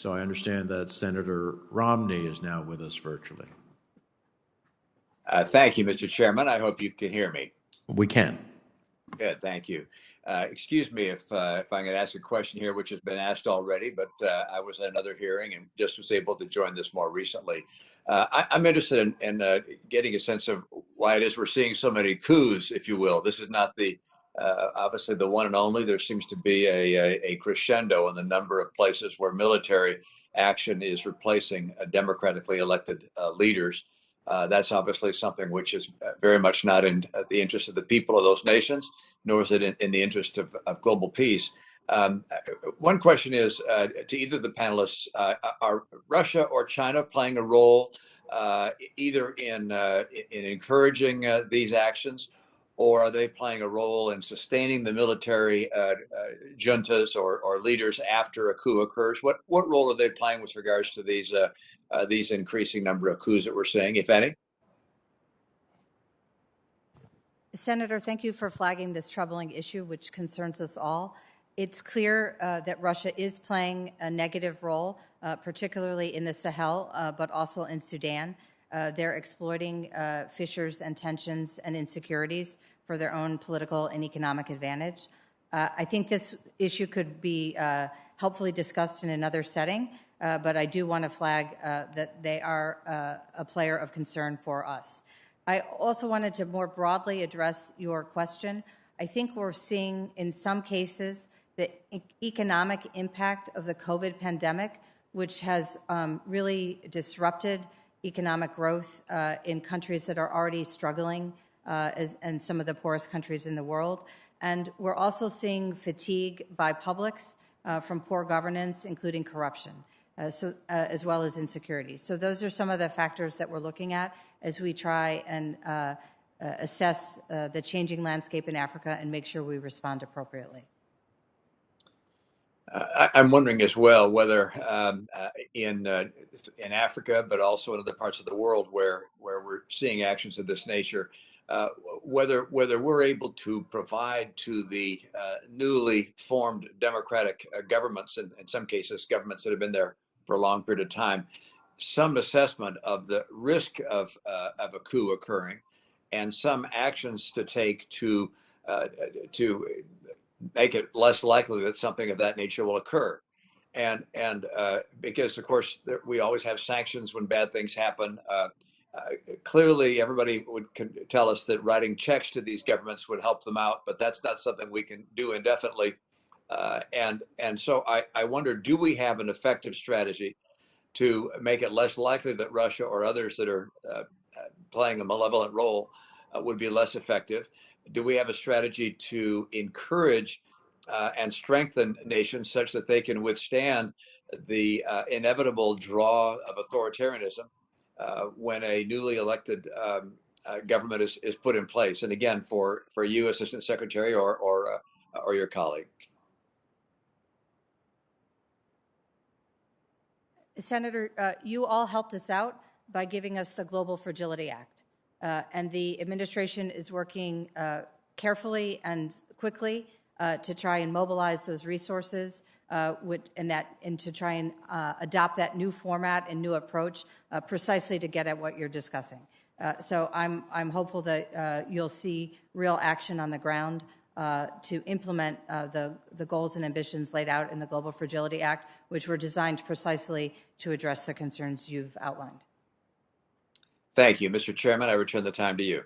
So I understand that Senator Romney is now with us virtually. Thank you, Mr. Chairman. I hope you can hear me. We can. Good, thank you. Excuse me if I'm going to ask a question here, which has been asked already, but I was at another hearing and just was able to join this more recently. I'm interested in getting a sense of why it is we're seeing so many coups, if you will. This is not the obviously the one and only. There seems to be a crescendo in the number of places where military action is replacing democratically elected leaders. That's obviously something which is very much not in the interest of the people of those nations, nor is it in the interest of global peace. One question is to either of the panelists, are Russia or China playing a role either in encouraging these actions, or are they playing a role in sustaining the military juntas or leaders after a coup occurs? What role are they playing with regards to these increasing number of coups that we're seeing, if any? Senator, thank you for flagging this troubling issue, which concerns us all. It's clear that Russia is playing a negative role, particularly in the Sahel, but also in Sudan. They're exploiting fissures and tensions and insecurities for their own political and economic advantage. I think this issue could be helpfully discussed in another setting, but I do want to flag that they are a player of concern for us. I also wanted to more broadly address your question. I think we're seeing in some cases the economic impact of the COVID pandemic, which has really disrupted economic growth in countries that are already struggling and some of the poorest countries in the world. And we're also seeing fatigue by publics from poor governance, including corruption. As well as insecurity. So those are some of the factors that we're looking at as we try and assess the changing landscape in Africa and make sure we respond appropriately. I'm wondering as well whether in Africa, but also in other parts of the world where we're seeing actions of this nature, whether we're able to provide to the newly formed democratic governments, and in some cases governments that have been there for a long period of time, some assessment of the risk of a coup occurring, and some actions to take to make it less likely that something of that nature will occur. And because of course we always have sanctions when bad things happen. Clearly, everybody would tell us that writing checks to these governments would help them out, but that's not something we can do indefinitely. And so I wonder, do we have an effective strategy to make it less likely that Russia or others that are playing a malevolent role would be less effective? Do we have a strategy to encourage and strengthen nations such that they can withstand the inevitable draw of authoritarianism when a newly elected government is put in place? And again, for you, Assistant Secretary, or your colleague. Senator, you all helped us out by giving us the Global Fragility Act. And the administration is working carefully and quickly to try and mobilize those resources and to try and adopt that new format and new approach precisely to get at what you're discussing. So I'm hopeful that you'll see real action on the ground to implement the goals and ambitions laid out in the Global Fragility Act, which were designed precisely to address the concerns you've outlined. Thank you, Mr. Chairman. I return the time to you.